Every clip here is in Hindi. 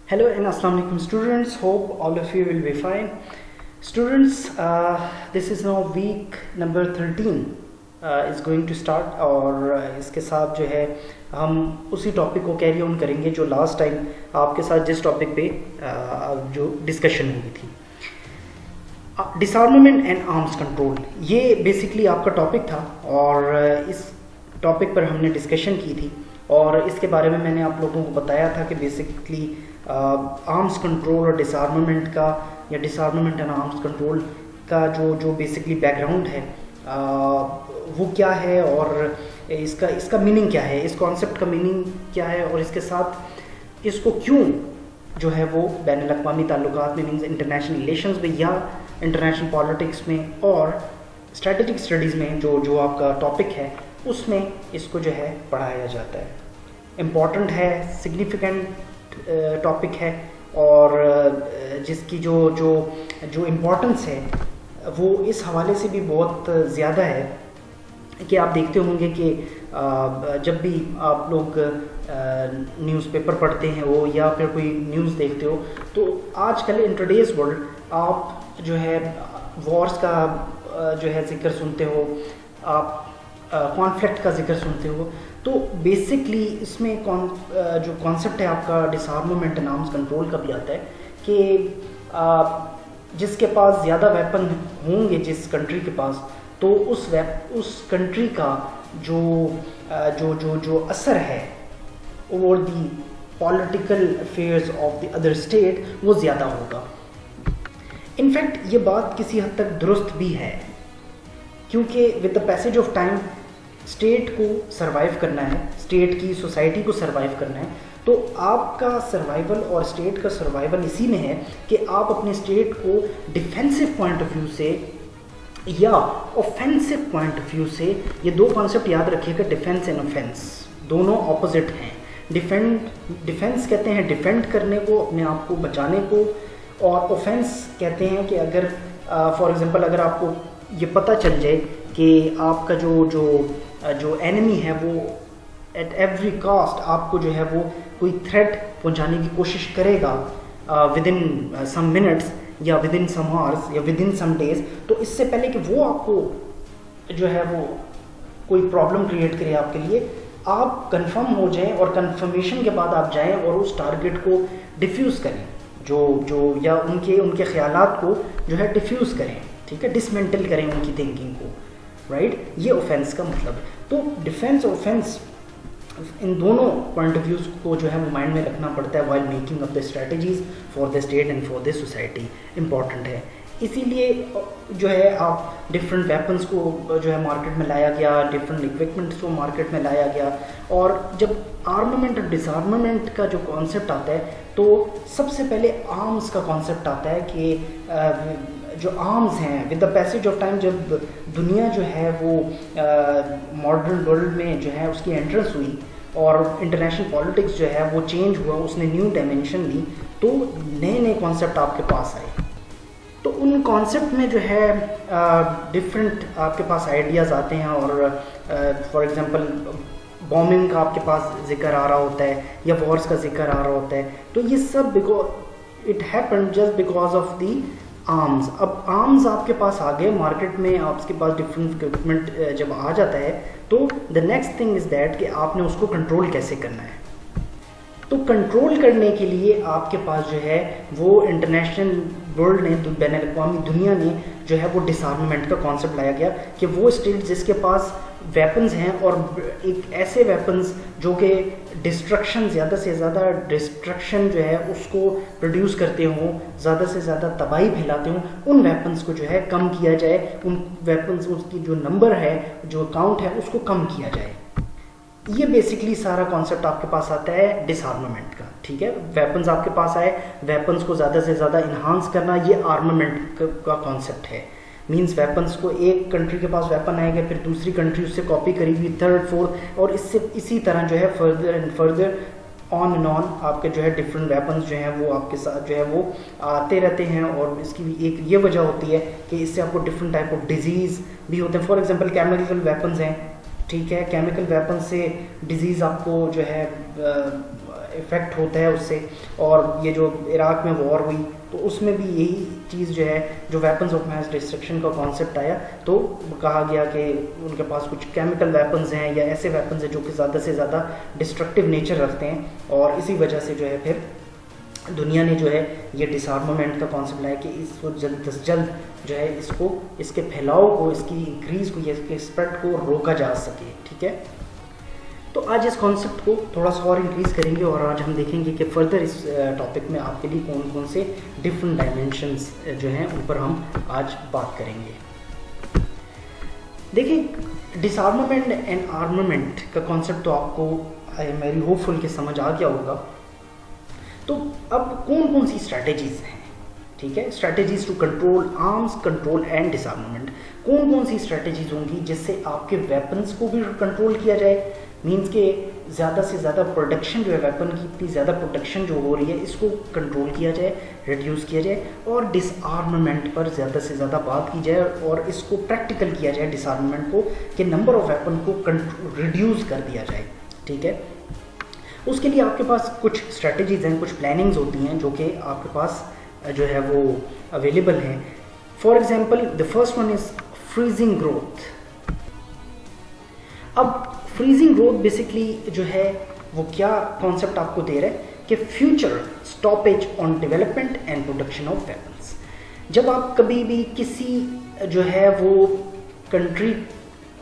Hello and Assalamu alaikum students. Hope all of you will be fine. Students, this is now week number 13 is going to start और इसके साथ जो है हम उसी टॉपिक को कैरी ऑन करेंगे जो लास्ट टाइम आपके साथ जिस टॉपिक पे जो डिस्कशन हुई थी, डिसआर्मामेंट एंड आर्म्स कंट्रोल। ये बेसिकली आपका टॉपिक था और इस टॉपिक पर हमने डिस्कशन की थी और इसके बारे में मैंने आप लोगों को बताया था कि बेसिकली आर्म्स कंट्रोल और डिसआर्मामेंट का या डिसआर्मामेंट एंड आर्म्स कंट्रोल का जो बेसिकली बैकग्राउंड है वो क्या है और इसका मीनिंग क्या है, इस कॉन्सेप्ट का मीनिंग क्या है और इसके साथ इसको क्यों जो है वो बैनुल अक़वामी ताल्लुकात में मीन्स इंटरनेशनल रिलेशंस में या इंटरनेशनल पॉलिटिक्स में और स्ट्रेटेजिक स्टडीज़ में जो आपका टॉपिक है उसमें इसको जो है पढ़ाया जाता है। इम्पॉर्टेंट है, सिग्निफिकेंट टॉपिक है और जिसकी जो इम्पोर्टेंस है वो इस हवाले से भी बहुत ज़्यादा है कि आप देखते होंगे कि जब भी आप लोग न्यूज़पेपर पढ़ते हैं वो या फिर कोई न्यूज़ देखते हो तो आजकल इन टुडेज़ वर्ल्ड आप जो है वॉर्स का जो है जिक्र सुनते हो, आप कॉन्फ्लिक्ट का जिक्र सुनते हो। तो बेसिकली इसमें जो कॉन्सेप्ट है आपका डिसआर्मामेंट एंड आर्म्स कंट्रोल का भी आता है कि जिसके पास ज़्यादा वेपन होंगे जिस कंट्री के पास, तो उस कंट्री का जो असर है over the political affairs of the other state वो ज़्यादा होगा। इनफैक्ट ये बात किसी हद तक दुरुस्त भी है क्योंकि with the passage of time state को सरवाइव करना है, स्टेट की सोसाइटी को सरवाइव करना है, तो आपका सर्वाइवल और स्टेट का सर्वाइवल इसी में है कि आप अपने स्टेट को डिफेंसिव पॉइंट ऑफ व्यू से या ऑफेंसिव पॉइंट ऑफ व्यू से, ये दो कॉन्सेप्ट याद रखिएगा, डिफेंस एंड ऑफेंस दोनों ऑपोजिट हैं। डिफेंस कहते हैं डिफेंड करने को, अपने आप को बचाने को, और ऑफेंस कहते हैं कि अगर फॉर एग्जांपल अगर आपको ये पता चल जाए कि आपका जो एनिमी है वो एट एवरी कॉस्ट आपको जो है वो कोई थ्रेट पहुंचाने की कोशिश करेगा विद इन सम मिनट्स या विद इन सम आवर्स या विद इन सम डेज, तो इससे पहले कि वो आपको जो है वो कोई प्रॉब्लम क्रिएट करे आपके लिए, आप कंफर्म हो जाएं और कंफर्मेशन के बाद आप जाएं और उस टारगेट को डिफ्यूज़ करें, जो या उनके ख्यालात को जो है डिफ्यूज़ करें, ठीक है, डिसमेंटल करें उनकी थिंकिंग को, राइट। ये ऑफेंस का मतलब है। तो डिफेंस और ऑफेंस इन दोनों पॉइंट ऑफ व्यूज़ को जो है वो माइंड में रखना पड़ता है while making of the strategies for the state and for the society, important है। इसीलिए जो है आप डिफरेंट वेपन्स को जो है मार्केट में लाया गया, डिफरेंट इक्विपमेंट्स को मार्केट में लाया गया, और जब आर्मामेंट और डिसआर्मामेंट का जो कॉन्सेप्ट आता है तो सबसे पहले आर्म्स का कॉन्सेप्ट आता है कि जो आर्म्स हैं with the passage of time, जब दुनिया जो है वो मॉडर्न वर्ल्ड में जो है उसकी एंट्रेंस हुई और इंटरनेशनल पॉलिटिक्स जो है वो चेंज हुआ, उसने न्यू डायमेंशन ली, तो नए नए कॉन्सेप्ट आपके पास आए। तो उन कॉन्सेप्ट में जो है डिफरेंट आपके पास आइडियाज़ आते हैं और फॉर एग्जांपल बॉम्बिंग का आपके पास जिक्र आ रहा होता है या वॉर्स का जिक्र आ रहा होता है, तो ये सब because it happen just because of the arms. अब आर्म्स आपके पास आ गए मार्केट में, आपके पास डिफरेंट इक्विपमेंट जब आ जाता है तो the next thing is that कि आपने उसको कंट्रोल कैसे करना है। तो कंट्रोल करने के लिए आपके पास जो है वो इंटरनेशनल वर्ल्ड ने, बैनुल अक़वामी दुनिया ने जो है वो डिसआर्मामेंट का कॉन्सेप्ट लाया गया कि वो स्टेट जिसके पास वेपन्स हैं और एक ऐसे वेपन्स जो कि डिस्ट्रक्शन, ज़्यादा से ज़्यादा डिस्ट्रक्शन जो है उसको प्रोड्यूस करते हों, ज़्यादा से ज़्यादा तबाही फैलाते हों, उन वेपन्स को जो है कम किया जाए, उन वेपन्स उसकी जो नंबर है, जो काउंट है, उसको कम किया जाए। ये बेसिकली सारा कॉन्सेप्ट आपके पास आता है डिसआर्मामेंट का, ठीक है। वेपन्स आपके पास आए, वेपन्स को ज़्यादा से ज़्यादा इन्हांस करना, ये आर्मामेंट का कॉन्सेप्ट है। मींस वेपन्स को, एक कंट्री के पास वेपन आएगा फिर दूसरी कंट्री उससे कॉपी करेगी, थर्ड फोर्थ, और इसी तरह जो है further and further on and on आपके जो है डिफरेंट वेपन्स जो हैं वो आपके साथ जो है वो आते रहते हैं। और इसकी भी एक ये वजह होती है कि इससे आपको डिफरेंट टाइप ऑफ डिजीज़ भी होते हैं। फॉर एग्जांपल केमिकल वेपन्स हैं, ठीक है, केमिकल वेपन से डिजीज़ आपको जो है इफ़ेक्ट होता है उससे। और ये जो इराक में वॉर हुई तो उसमें भी यही चीज़ जो है, जो वेपन्स ऑफ मैस डिस्ट्रक्शन का कॉन्सेप्ट आया, तो कहा गया कि उनके पास कुछ केमिकल वेपन्स हैं या ऐसे वेपन्स हैं जो कि ज़्यादा से ज़्यादा डिस्ट्रक्टिव नेचर रखते हैं, और इसी वजह से जो है फिर दुनिया ने जो है ये डिसआर्मामेंट का कॉन्सेप्ट लाया कि इसको जल्द से जल्द जो है इसको, इसके फैलाव को, इसकी इंक्रीज़ को, इसके स्प्रेड को रोका जा सके। ठीक है, तो आज इस कॉन्सेप्ट को थोड़ा सा और इंक्रीज़ करेंगे और आज हम देखेंगे कि फर्दर इस टॉपिक में आपके लिए कौन कौन से डिफरेंट डायमेंशंस जो हैं उन पर हम आज बात करेंगे। देखिए, डिसआर्मामेंट एंड आर्मामेंट का कॉन्सेप्ट तो आपको मेरी होपफुल के समझ आ गया होगा। तो अब कौन कौन सी स्ट्रैटेजीज़ हैं, ठीक है, strategies to control arms control and disarmament, कौन कौन सी स्ट्रैटेजीज होंगी जिससे आपके वेपन्स को भी कंट्रोल किया जाए, मींस के ज़्यादा से ज़्यादा प्रोडक्शन जो है वेपन की, इतनी ज़्यादा प्रोडक्शन जो हो रही है इसको कंट्रोल किया जाए, रिड्यूस किया जाए, और डिसआर्मामेंट पर ज़्यादा से ज़्यादा बात की जाए और इसको प्रैक्टिकल किया जाए डिसआर्मामेंट को, कि नंबर ऑफ वेपन को रिड्यूस कर दिया जाए। ठीक है, उसके लिए आपके पास कुछ स्ट्रैटेजीज हैं, कुछ प्लानिंग्स होती हैं जो कि आपके पास जो है वो अवेलेबल हैं। For example the first one is freezing growth. अब फ्रीजिंग ग्रोथ बेसिकली जो है वो क्या कॉन्सेप्ट आपको दे रहा है कि future stoppage on development and production of weapons. जब आप कभी भी किसी जो है वो कंट्री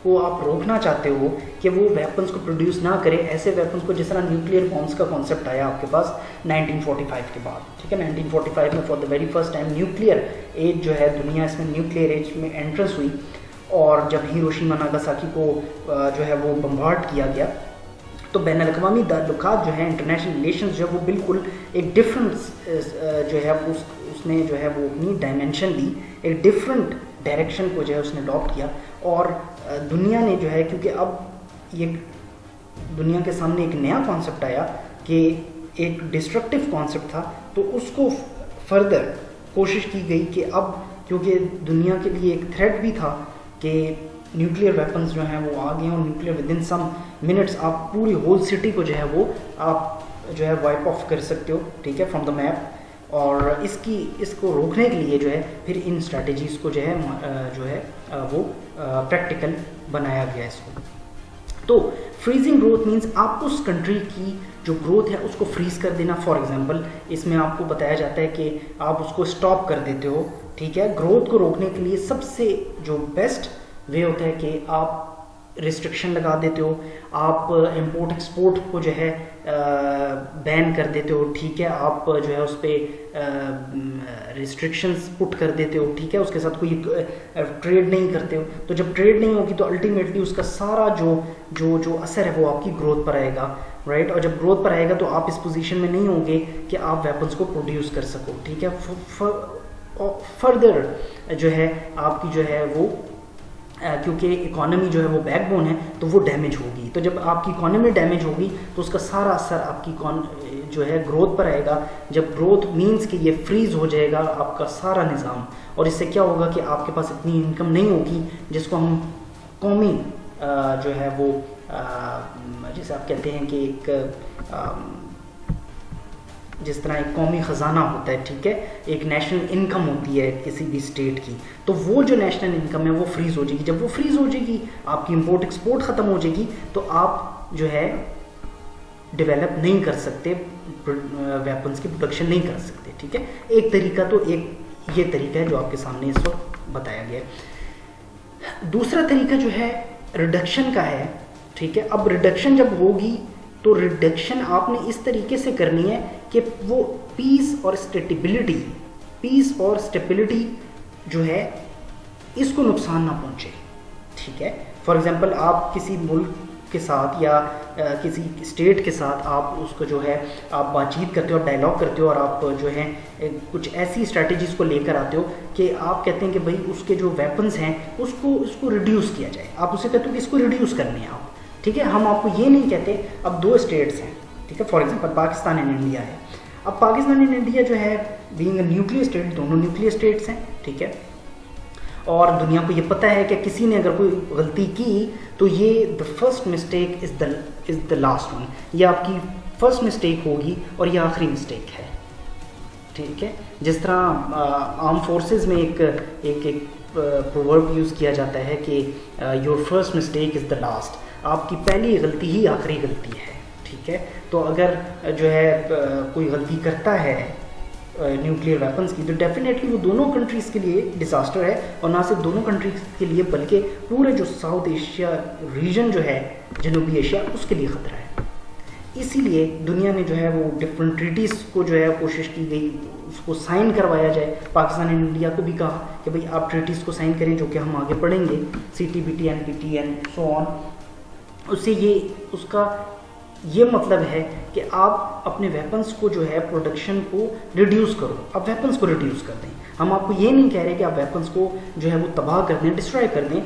को आप रोकना चाहते हो कि वो वेपन्स को प्रोड्यूस ना करे, ऐसे वेपन्स को, जिस तरह न्यूक्लियर बॉम्ब्स का कॉन्सेप्ट आया आपके पास 1945 के बाद। ठीक है, 1945 में for the very first time nuclear age जो है, दुनिया इसमें न्यूक्लियर एज में एंट्रेंस हुई, और जब हिरोशिमा नागासाकी को जो है वो बम्बार्ड किया गया तो बैनुल-अक़वामी ताल्लुकात जो है, इंटरनेशनल रिलेशंस जो है वो बिल्कुल एक डिफरेंस जो है उसने जो है वो अपनी डायमेंशन ली, एक डिफरेंट डायरेक्शन को जो है उसने अडॉप्ट किया। और दुनिया ने जो है, क्योंकि अब ये दुनिया के सामने एक नया कॉन्सेप्ट आया कि एक डिस्ट्रक्टिव कॉन्सेप्ट था, तो उसको फर्दर कोशिश की गई कि अब क्योंकि दुनिया के लिए एक थ्रेट भी था कि न्यूक्लियर वेपन्स जो हैं वो आ गए हैं, और nuclear within some minutes आप पूरी होल सिटी को जो है वो आप जो है वाइप ऑफ कर सकते हो, ठीक है, फ्रॉम द मैप। और इसको रोकने के लिए जो है फिर इन स्ट्रैटेजीज़ को जो है वो प्रैक्टिकल बनाया गया इसको। तो फ्रीजिंग ग्रोथ मीन्स आप उस कंट्री की जो ग्रोथ है उसको फ्रीज कर देना। फॉर एग्जांपल इसमें आपको बताया जाता है कि आप उसको स्टॉप कर देते हो। ठीक है, ग्रोथ को रोकने के लिए सबसे जो बेस्ट वे होता है कि आप रिस्ट्रिक्शन लगा देते हो, आप इंपोर्ट एक्सपोर्ट को जो है बैन कर देते हो। ठीक है, आप जो है उस पर रिस्ट्रिक्शंस पुट कर देते हो। ठीक है, उसके साथ कोई ट्रेड नहीं करते हो। तो जब ट्रेड नहीं होगी तो अल्टीमेटली उसका सारा जो असर है वो आपकी ग्रोथ पर आएगा, राइट। और जब ग्रोथ पर आएगा तो आप इस पोजीशन में नहीं होंगे कि आप वेपन्स को प्रोड्यूस कर सको। ठीक है, फर्दर जो है आपकी जो है वो क्योंकि इकोनॉमी जो है वो बैकबोन है तो वो डैमेज होगी। तो जब आपकी इकोनॉमी डैमेज होगी तो उसका सारा असर आपकी जो है ग्रोथ पर आएगा। जब ग्रोथ मींस कि ये फ्रीज हो जाएगा आपका सारा निज़ाम, और इससे क्या होगा कि आपके पास इतनी इनकम नहीं होगी जिसको हम कौमी जो है वो जैसे आप कहते हैं कि एक जिस तरह एक कौमी ख़जाना होता है, ठीक है, एक नेशनल इनकम होती है किसी भी स्टेट की, तो वो जो नेशनल इनकम है वो फ्रीज़ हो जाएगी। जब वो फ्रीज़ हो जाएगी, आपकी इंपोर्ट एक्सपोर्ट ख़त्म हो जाएगी, तो आप जो है डेवलप नहीं कर सकते, वेपन्स की प्रोडक्शन नहीं कर सकते। ठीक है, एक तरीका तो एक ये तरीका है जो आपके सामने इस वक्त बताया गया। दूसरा तरीका जो है रिडक्शन का है। ठीक है, अब रिडक्शन जब होगी तो रिडक्शन आपने इस तरीके से करनी है कि वो पीस और स्टेबिलिटी जो है इसको नुकसान ना पहुंचे। ठीक है, फॉर एग्जांपल आप किसी मुल्क के साथ या किसी स्टेट के साथ आप उसको जो है आप बातचीत करते हो, डायलॉग करते हो, और आप जो है कुछ ऐसी स्ट्रैटेजीज़ को लेकर आते हो कि आप कहते हैं कि भाई उसके जो वेपन्स हैं उसको रिड्यूस किया जाए। आप उसे कहते हो कि इसको रिड्यूस करने हैं आप। ठीक है, हम आपको ये नहीं कहते। अब दो स्टेट्स हैं, ठीक है, for example Pakistan and India है। अब पाकिस्तान एंड इंडिया जो है बीइंग अ न्यूक्लियर स्टेट, दोनों न्यूक्लियर स्टेट्स हैं। ठीक है, और दुनिया को ये पता है कि किसी ने अगर कोई गलती की तो ये the first mistake is the last one, ये आपकी फर्स्ट मिस्टेक होगी और ये आखिरी मिस्टेक है, ठीक है। जिस तरह आर्म फोर्सेस में एक प्रोवर्ब यूज़ किया जाता है कि your first mistake is the last, आपकी पहली गलती ही आखिरी गलती है, ठीक है। तो अगर जो है कोई गलती करता है न्यूक्लियर वेपन्स की, तो डेफिनेटली वो दोनों कंट्रीज़ के लिए डिज़ास्टर है, और ना सिर्फ दोनों कंट्रीज़ के लिए बल्कि पूरे जो साउथ एशिया रीजन जो है, जनूबी एशिया, उसके लिए ख़तरा है। इसीलिए दुनिया ने जो है वो डिफरेंट ट्रीटीज़ को जो है कोशिश की गई उसको साइन करवाया जाए। पाकिस्तान ने इंडिया को भी कहा कि भाई आप ट्रीटीज़ को साइन करें, जो कि हम आगे पढ़ेंगे, CTBT, NPT and so on. उससे उसका ये मतलब है कि आप अपने वेपन्स को जो है प्रोडक्शन को रिड्यूस करो, आप वेपन्स को रिड्यूस कर दें। हम आपको ये नहीं कह रहे कि आप वेपन्स को जो है वो तबाह कर दें, डिस्ट्रॉय कर दें,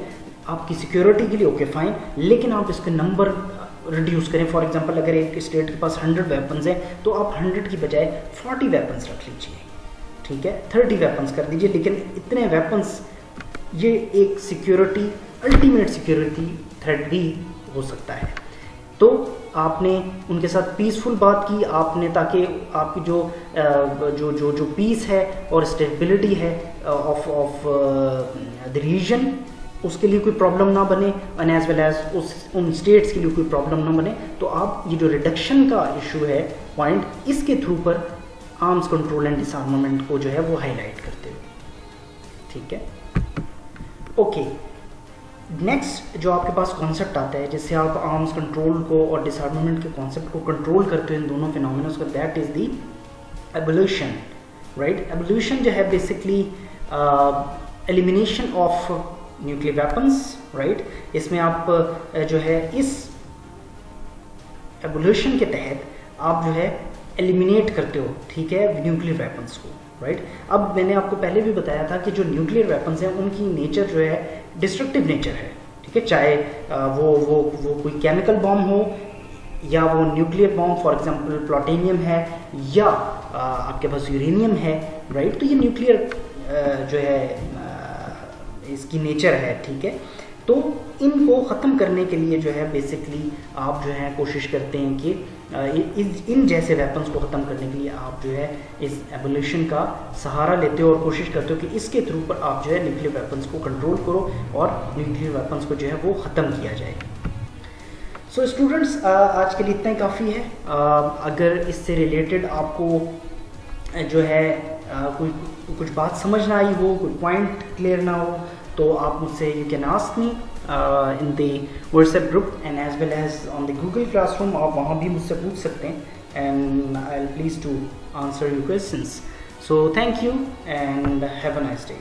आपकी सिक्योरिटी के लिए ओके फाइन, लेकिन आप इसके नंबर रिड्यूस करें। फॉर एग्जांपल अगर एक स्टेट के पास 100 वेपन्स हैं तो आप 100 की बजाय 40 वेपन्स रख लीजिए, ठीक है, 30 वेपन्स कर दीजिए, लेकिन इतने वेपन्स ये एक सिक्योरिटी, अल्टीमेट सिक्योरिटी थ्रेट भी हो सकता है। तो आपने उनके साथ पीसफुल बात की आपने, ताकि आपकी जो पीस है और स्टेबिलिटी है ऑफ द रीजन, उसके लिए कोई प्रॉब्लम ना बने, एंड एज वेल एज उन स्टेट्स के लिए कोई प्रॉब्लम ना बने। तो आप ये जो रिडक्शन का इशू है पॉइंट, इसके थ्रू पर आर्म्स कंट्रोल एंड डिसआर्मामेंट को जो है वो हाईलाइट करते हो, ठीक है। ओके, नेक्स्ट जो आपके पास कॉन्सेप्ट आता है जिससे आप आर्म्स कंट्रोल को और डिसआर्मामेंट के कॉन्सेप्ट को कंट्रोल करते हो इन दोनों फिनोमेनस को, that is the evolution, right. Evolution जो है basically elimination of nuclear weapons, right. इसमें आप जो है इस एवोल्यूशन के तहत आप जो है एलिमिनेट करते हो, ठीक है, न्यूक्लियर वेपन्स को, राइट। अब मैंने आपको पहले भी बताया था कि जो न्यूक्लियर वेपन्स हैं उनकी नेचर जो है डिस्ट्रक्टिव नेचर है, ठीक है, चाहे वो कोई केमिकल बॉम्ब हो या वो nuclear bomb, for example plutonium है या आपके पास यूरेनियम है, राइट। तो ये न्यूक्लियर जो है इसकी नेचर है, ठीक है। तो इनको ख़त्म करने के लिए जो है बेसिकली आप जो है कोशिश करते हैं कि इन जैसे वेपन्स को ख़त्म करने के लिए आप जो है इस एवोल्यूशन का सहारा लेते हो और कोशिश करते हो कि इसके थ्रू पर आप जो है न्यूक्लियर वेपन्स को कंट्रोल करो और न्यूक्लियर वेपन्स को जो है वो ख़त्म किया जाए। सो स्टूडेंट्स, आज के लिए इतना ही काफ़ी है। अगर इससे रिलेटेड आपको जो है कुछ बात समझ ना आई हो, कोई पॉइंट क्लियर ना हो, तो आप मुझसे you can ask me in the WhatsApp group and as well as on the Google classroom. आप वहाँ भी मुझसे पूछ सकते हैं and I will please to answer your questions. So thank you and have a nice day.